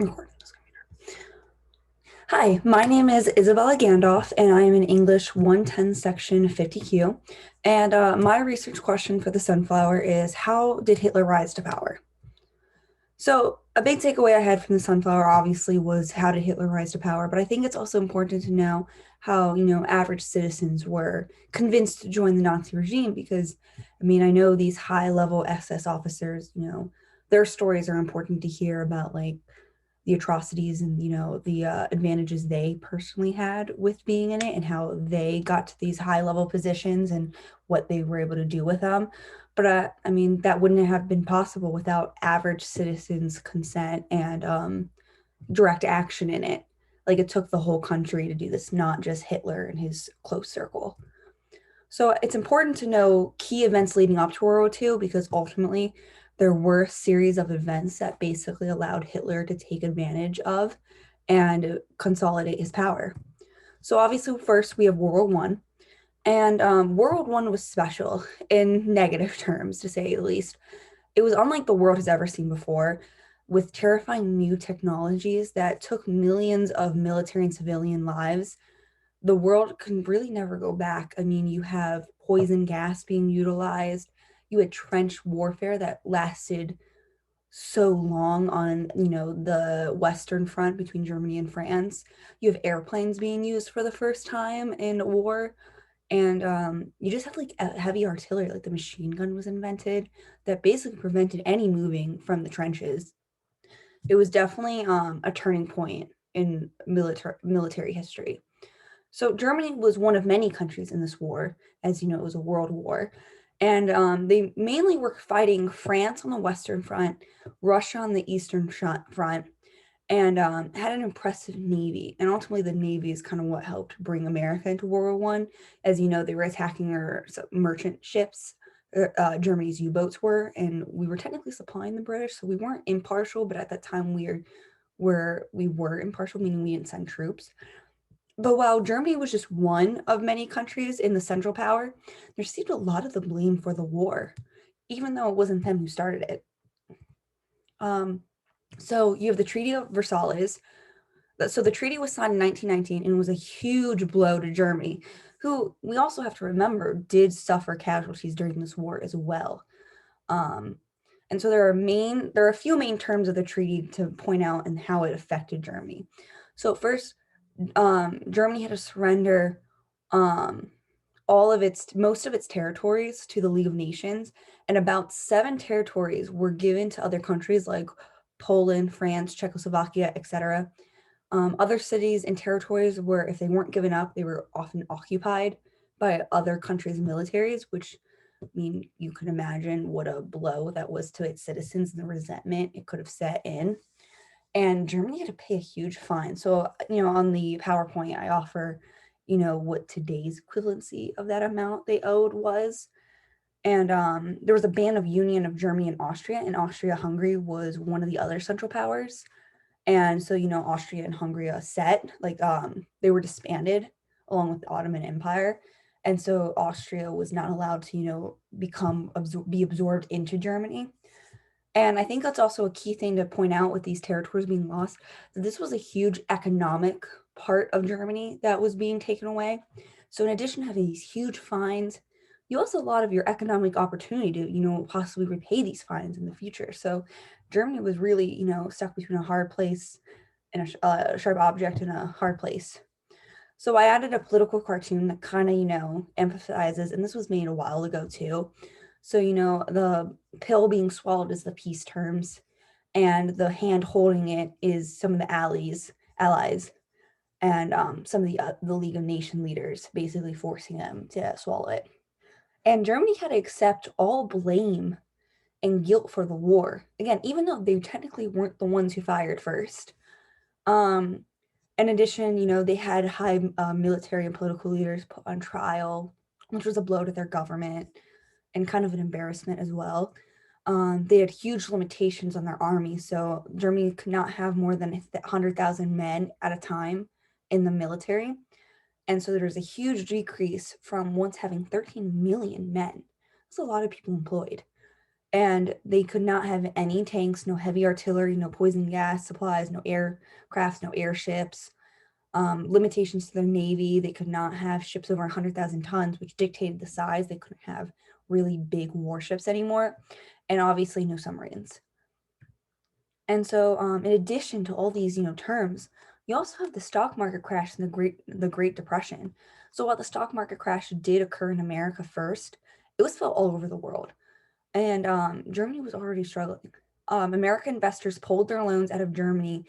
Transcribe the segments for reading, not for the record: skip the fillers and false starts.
Recording this computer. Hi, my name is Isabella Gandolf, and I am in English 110 section 50Q. And my research question for the sunflower is, how did Hitler rise to power? So, a big takeaway I had from the sunflower obviously was how did Hitler rise to power, but I think it's also important to know how, average citizens were convinced to join the Nazi regime because, I know these high level SS officers, their stories are important to hear about, like, the atrocities and the advantages they personally had with being in it and how they got to these high level positions and what they were able to do with them. But that wouldn't have been possible without average citizens consent and direct action in it. Like, it took the whole country to do this, not just Hitler and his close circle. So it's important to know key events leading up to World War II because ultimately there were a series of events that basically allowed Hitler to take advantage of and consolidate his power. So obviously, first we have World War I, and World War I was special in negative terms, to say the least. It was unlike the world has ever seen before, with terrifying new technologies that took millions of military and civilian lives. The world can really never go back. You have poison gas being utilized. You had trench warfare that lasted so long on, the Western Front between Germany and France. You have airplanes being used for the first time in war. And you just have like heavy artillery, like the machine gun was invented that basically prevented any moving from the trenches. It was definitely a turning point in military history. So Germany was one of many countries in this war. As you know, it was a world war. And they mainly were fighting France on the Western Front, Russia on the Eastern Front, and had an impressive navy. And ultimately, the navy is kind of what helped bring America into World War One. As you know, they were attacking our merchant ships. Germany's U-boats were, and we were technically supplying the British, so we weren't impartial. But at that time, we were impartial, meaning we didn't send troops. But while Germany was just one of many countries in the Central Power, they received a lot of the blame for the war, even though it wasn't them who started it. Um, so you have the Treaty of Versailles. So the treaty was signed in 1919 and was a huge blow to Germany, who we also have to remember did suffer casualties during this war as well. Um, and so there are a few main terms of the treaty to point out and how it affected Germany. So first, Germany had to surrender um, most of its territories to the League of Nations, and about seven territories were given to other countries like Poland, France, Czechoslovakia, etc. Other cities and territories were, if they weren't given up, they were often occupied by other countries' militaries, which you can imagine what a blow that was to its citizens and the resentment it could have set in. And Germany had to pay a huge fine. So, on the PowerPoint, I offer, what today's equivalency of that amount they owed was. And there was a ban of union of Germany and Austria, and Austria-Hungary was one of the other Central Powers. And so, Austria and Hungary they were disbanded along with the Ottoman Empire. And so Austria was not allowed to, be absorbed into Germany. And I think that's also a key thing to point out with these territories being lost. That this was a huge economic part of Germany that was being taken away. So in addition to having these huge fines, you also have a lot of your economic opportunity to, possibly repay these fines in the future. So Germany was really, stuck between a hard place and a sharp object in a hard place. So I added a political cartoon that kind of, emphasizes, and this was made a while ago too. So, the pill being swallowed is the peace terms, and the hand holding it is some of the allies, and some of the League of Nation leaders basically forcing them to swallow it. And Germany had to accept all blame and guilt for the war. Again, even though they technically weren't the ones who fired first. Um, in addition, they had high military and political leaders put on trial, which was a blow to their government and kind of an embarrassment as well. They had huge limitations on their army, so Germany could not have more than 100,000 men at a time in the military. And so there was a huge decrease from once having 13 million men. That's a lot of people employed. and they could not have any tanks, no heavy artillery, no poison gas supplies, no aircrafts, no airships, limitations to their navy. They could not have ships over 100,000 tons, which dictated the size. They couldn't have really big warships anymore, and obviously no submarines. And so, in addition to all these, terms, you also have the stock market crash and the Great Depression. So while the stock market crash did occur in America first, it was felt all over the world, and Germany was already struggling. American investors pulled their loans out of Germany,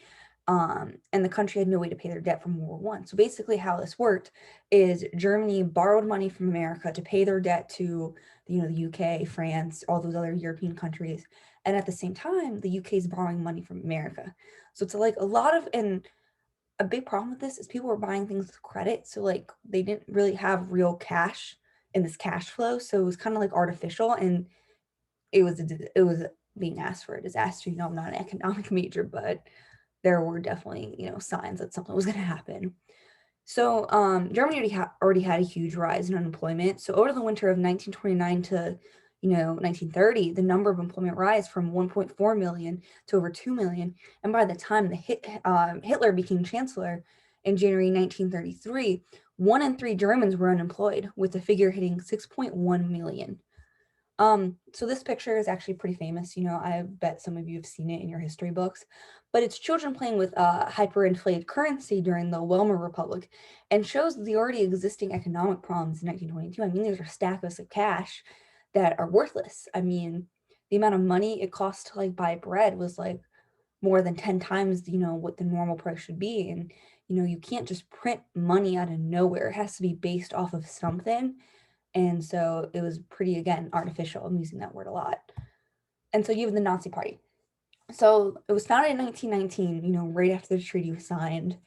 and the country had no way to pay their debt from World War One. So basically, how this worked is Germany borrowed money from America to pay their debt to, the UK, France, all those other European countries, and at the same time, the UK is borrowing money from America. So it's like a lot of and a big problem with this is people were buying things with credit, so like they didn't really have real cash in this cash flow, so it was kind of like artificial, and it was being asked for a disaster. I'm not an economic major, but there were definitely, signs that something was going to happen. So Germany already had a huge rise in unemployment. So over the winter of 1929 to 1930, the number of employment rise from 1.4 million to over 2 million. And by the time Hitler became chancellor in January 1933, 1 in 3 Germans were unemployed, with the figure hitting 6.1 million. So this picture is actually pretty famous. I bet some of you have seen it in your history books, but it's children playing with hyperinflated currency during the Weimar Republic, and shows the already existing economic problems in 1922. I mean, these are stacks of cash that are worthless. I mean, the amount of money it costs to like buy bread was like more than 10 times, what the normal price should be. And, you can't just print money out of nowhere. It has to be based off of something. And so it was pretty, again, artificial. I'm using that word a lot. And so you have the Nazi Party. So it was founded in 1919, right after the treaty was signed.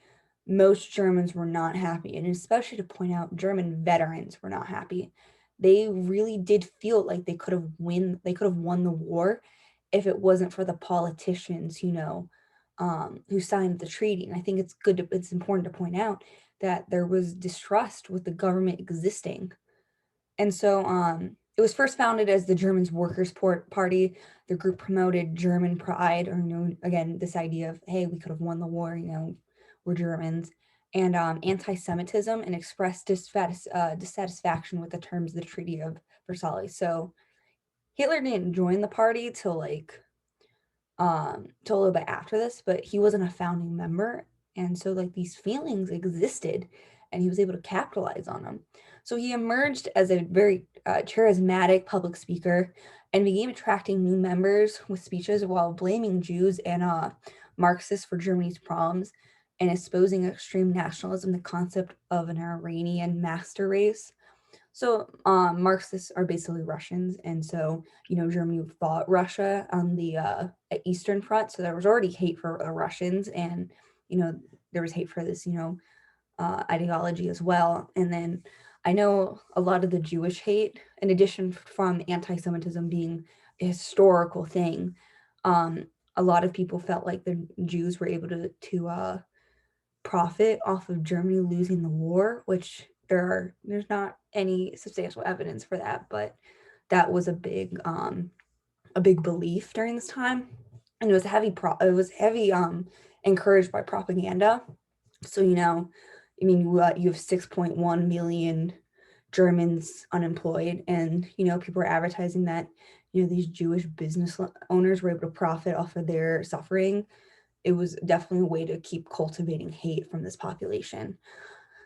Most Germans were not happy, and especially to point out, German veterans were not happy. They really did feel like they could have won the war if it wasn't for the politicians, who signed the treaty. And I think it's important to point out that there was distrust with the government existing. And so it was first founded as the Germans Workers' Party. The group promoted German pride, or, again, this idea of, hey, we could have won the war, we're Germans, and anti-Semitism, and expressed dissatisfaction with the terms of the Treaty of Versailles. So Hitler didn't join the party till a little bit after this, but he wasn't a founding member. And so like these feelings existed, and he was able to capitalize on them. So he emerged as a very charismatic public speaker, and began attracting new members with speeches while blaming Jews and Marxists for Germany's problems, and exposing extreme nationalism, the concept of an Iranian master race. So Marxists are basically Russians, and so Germany fought Russia on the Eastern Front. So there was already hate for the Russians, and there was hate for this ideology as well. And then I know a lot of the Jewish hate, in addition from anti-Semitism being a historical thing, a lot of people felt like the Jews were able to profit off of Germany losing the war, which there's not any substantial evidence for that, but that was a big belief during this time. And it was heavy encouraged by propaganda. So I mean, you have 6.1 million Germans unemployed, and people were advertising that these Jewish business owners were able to profit off of their suffering. It was definitely a way to keep cultivating hate from this population.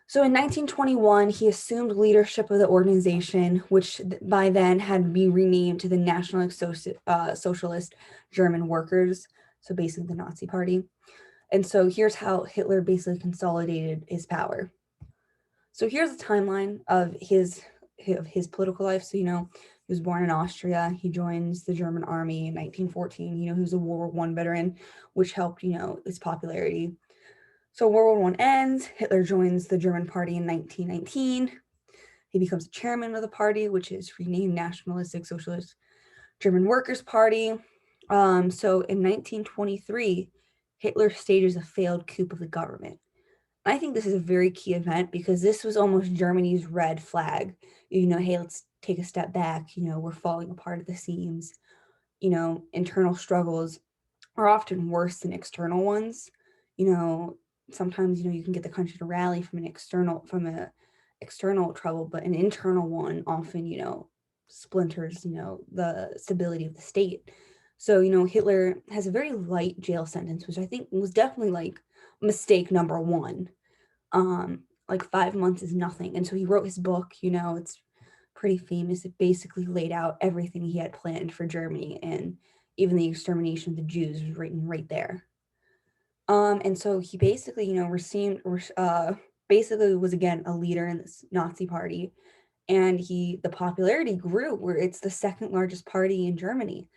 So in 1921, he assumed leadership of the organization, which by then had been renamed to the National Socialist German Workers, so basically the Nazi Party. And so here's how Hitler basically consolidated his power. So here's a timeline of his political life. So he was born in Austria. He joins the German army in 1914. He was a World War I veteran, which helped his popularity. So World War I ends. Hitler joins the German party in 1919. He becomes chairman of the party, which is renamed Nationalistic Socialist German Workers' Party. So in 1923, Hitler stages a failed coup of the government. I think this is a very key event because this was almost Germany's red flag. Hey, let's take a step back. We're falling apart at the seams. internal struggles are often worse than external ones. You know, sometimes, you can get the country to rally from a external trouble, but an internal one often, splinters, the stability of the state. So, Hitler has a very light jail sentence, which I think was definitely like mistake number one. Like 5 months is nothing. And so he wrote his book, it's pretty famous. It basically laid out everything he had planned for Germany, and even the extermination of the Jews was written right there. And so he basically, basically was again a leader in this Nazi party, and the popularity grew where it's the second largest party in Germany.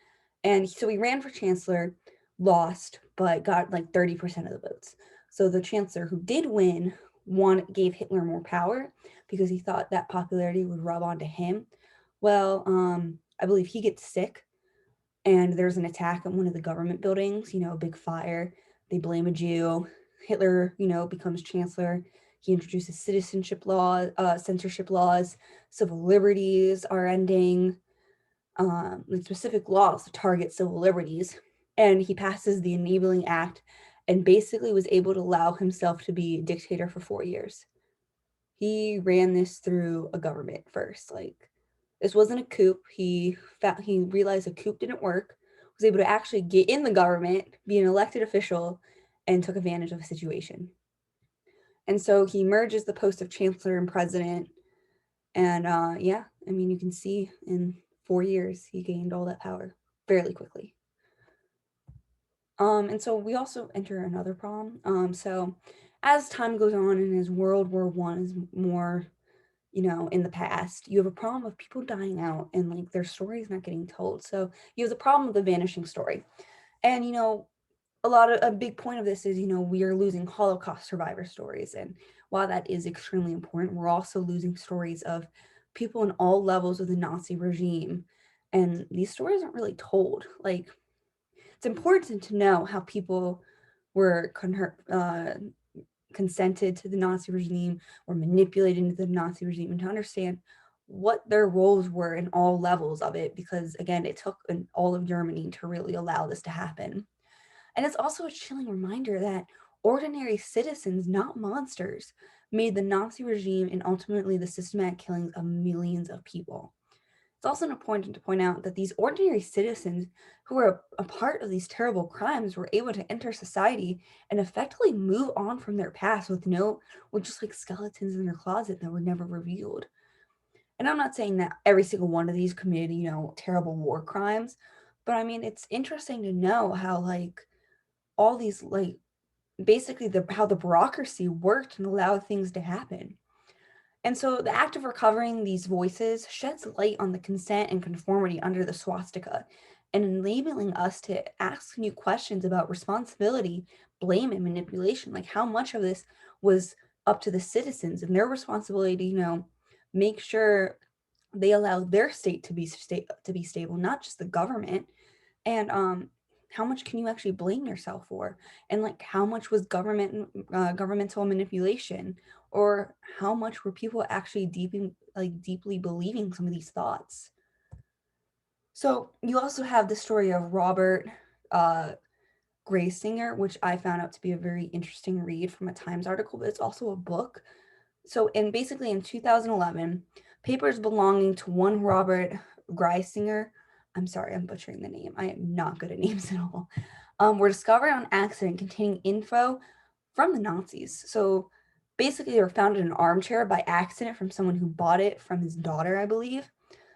And so he ran for chancellor, lost, but got like 30% of the votes. So the chancellor who did won gave Hitler more power because he thought that popularity would rub onto him. Well, I believe he gets sick, and there's an attack on one of the government buildings, a big fire. They blame a Jew. Hitler, becomes chancellor. He introduces censorship laws, civil liberties are ending, specific laws to target civil liberties. And he passes the Enabling Act and basically was able to allow himself to be dictator for 4 years. He ran this through a government first. Like, this wasn't a coup. He realized a coup didn't work, was able to actually get in the government, be an elected official, and took advantage of the situation. And so he merges the post of chancellor and president. And yeah, I mean, you can see in 4 years, he gained all that power fairly quickly. And so we also enter another problem. So as time goes on and as World War I is more, in the past, you have a problem of people dying out and like their stories not getting told. So you have the problem of the vanishing story. And, a big point of this is, we are losing Holocaust survivor stories. And while that is extremely important, we're also losing stories of people in all levels of the Nazi regime. And these stories aren't really told. Like, it's important to know how people were consented to the Nazi regime or manipulated into the Nazi regime, and to understand what their roles were in all levels of it, because again, it took all of Germany to really allow this to happen. And it's also a chilling reminder that ordinary citizens, not monsters, made the Nazi regime and ultimately the systematic killings of millions of people. It's also important to point out that these ordinary citizens who were a part of these terrible crimes were able to enter society and effectively move on from their past with just like skeletons in their closet that were never revealed. And I'm not saying that every single one of these committed, terrible war crimes, but I mean, it's interesting to know how like all these like basically how the bureaucracy worked and allowed things to happen. And so the act of recovering these voices sheds light on the consent and conformity under the swastika, and enabling us to ask new questions about responsibility, blame, and manipulation. Like, how much of this was up to the citizens and their responsibility to, make sure they allow their state to be stable, not just the government. And how much can you actually blame yourself for? And like, how much was governmental manipulation, or how much were people actually deeply believing some of these thoughts? So you also have the story of Robert uh, Graysinger, which I found out to be a very interesting read from a Times article, but it's also a book. So basically in 2011, papers belonging to one Robert Greisinger, I'm sorry, I'm butchering the name. I am not good at names at all. Were discovered on accident containing info from the Nazis. So basically, they were found in an armchair by accident from someone who bought it from his daughter, I believe.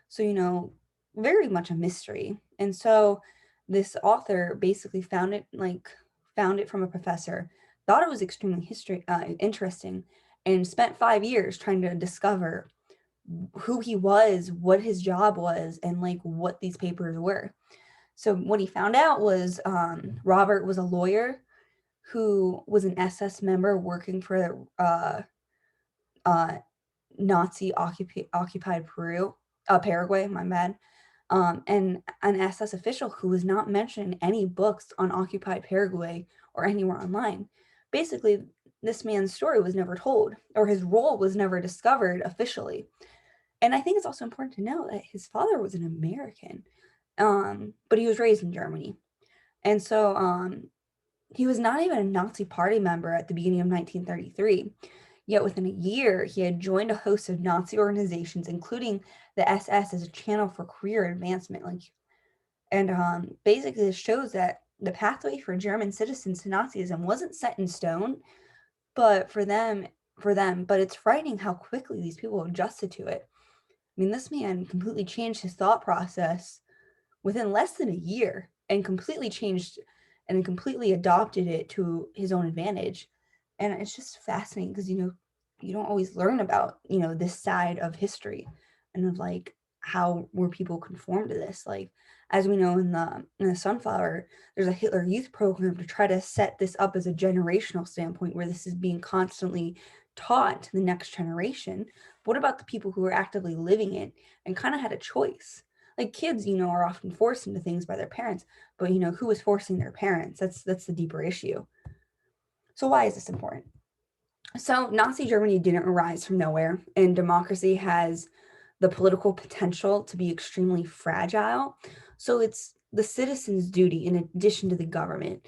So, very much a mystery. And so this author basically found it from a professor, thought it was extremely interesting, and spent 5 years trying to discover who he was, what his job was, and like what these papers were. So what he found out was Robert was a lawyer who was an SS member working for uh, Nazi occupied Paraguay, my bad, and an SS official who was not mentioned in any books on occupied Paraguay or anywhere online. Basically, this man's story was never told, or his role was never discovered officially. And I think it's also important to know that his father was an American. but he was raised in Germany. And so he was not even a Nazi party member at the beginning of 1933. Yet within a year, he had joined a host of Nazi organizations, including the SS, as a channel for career advancement. Basically, this shows that the pathway for German citizens to Nazism wasn't set in stone, but but it's frightening how quickly these people adjusted to it. I mean, this man completely changed his thought process within less than a year and completely adopted it to his own advantage. And it's just fascinating because, you don't always learn about, this side of history and of like how were people conform to this. Like, as we know in the Sunflower, there's a Hitler Youth program to try to set this up as a generational standpoint where this is being constantly taught to the next generation. What about the people who are actively living it and kind of had a choice? Like kids, are often forced into things by their parents, but who is forcing their parents? That's the deeper issue. So why is this important? So Nazi Germany didn't arise from nowhere, and democracy has the political potential to be extremely fragile. So it's the citizens' duty, in addition to the government,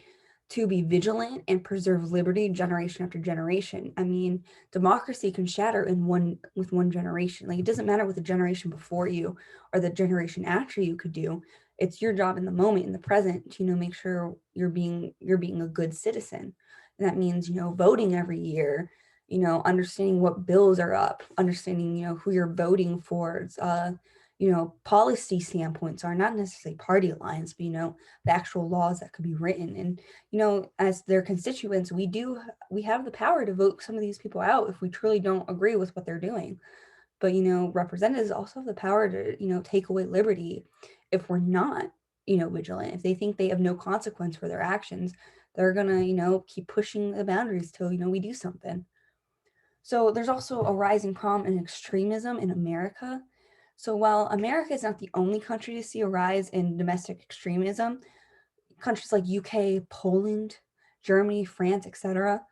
to be vigilant and preserve liberty generation after generation. I mean, democracy can shatter with one generation. Like, it doesn't matter what the generation before you or the generation after you could do. It's your job in the moment, in the present, to make sure you're being a good citizen. And that means, voting every year, understanding what bills are up, understanding, who you're voting for. Policy standpoints are not necessarily party lines, but, the actual laws that could be written. And, as their constituents, we have the power to vote some of these people out if we truly don't agree with what they're doing. But, representatives also have the power to, take away liberty if we're not, vigilant. If they think they have no consequence for their actions, they're gonna, keep pushing the boundaries till, we do something. So there's also a rising problem in extremism in America. So while America is not the only country to see a rise in domestic extremism, countries like UK, Poland, Germany, France, etc.,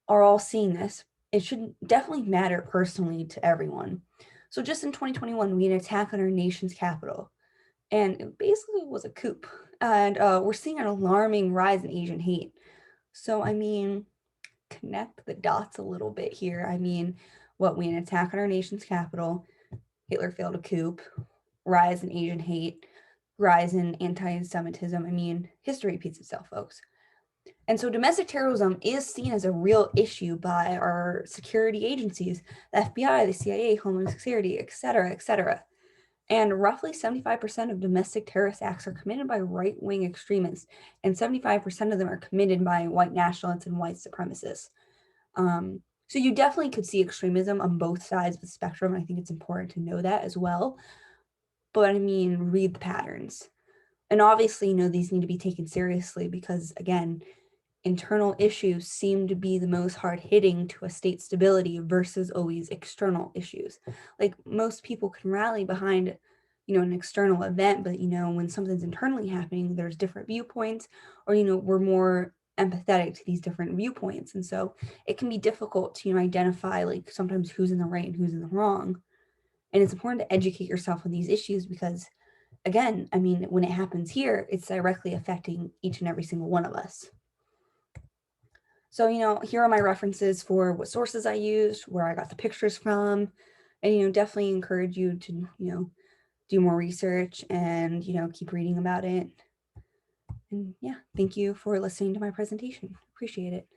are all seeing this. It should definitely matter personally to everyone. So just in 2021, we had an attack on our nation's capital, and it basically was a coup. And we're seeing an alarming rise in Asian hate. So, I mean, connect the dots a little bit here. I mean, we had an attack on our nation's capital, Hitler failed a coup, rise in Asian hate, rise in anti-Semitism. I mean, history repeats itself, folks. And so domestic terrorism is seen as a real issue by our security agencies, the FBI, the CIA, Homeland Security, et cetera, et cetera. And roughly 75% of domestic terrorist acts are committed by right-wing extremists, and 75% of them are committed by white nationalists and white supremacists. So you definitely could see extremism on both sides of the spectrum. I think it's important to know that as well. But I mean, read the patterns. And obviously, these need to be taken seriously because, again, internal issues seem to be the most hard hitting to a state's stability versus always external issues. Like, most people can rally behind, an external event, but, when something's internally happening, there's different viewpoints, or, we're more empathetic to these different viewpoints. And so it can be difficult to, identify like sometimes who's in the right and who's in the wrong. And it's important to educate yourself on these issues because, again, I mean, when it happens here, it's directly affecting each and every single one of us. So, here are my references for what sources I used, where I got the pictures from, and, definitely encourage you to, do more research and, keep reading about it. And yeah, thank you for listening to my presentation. Appreciate it.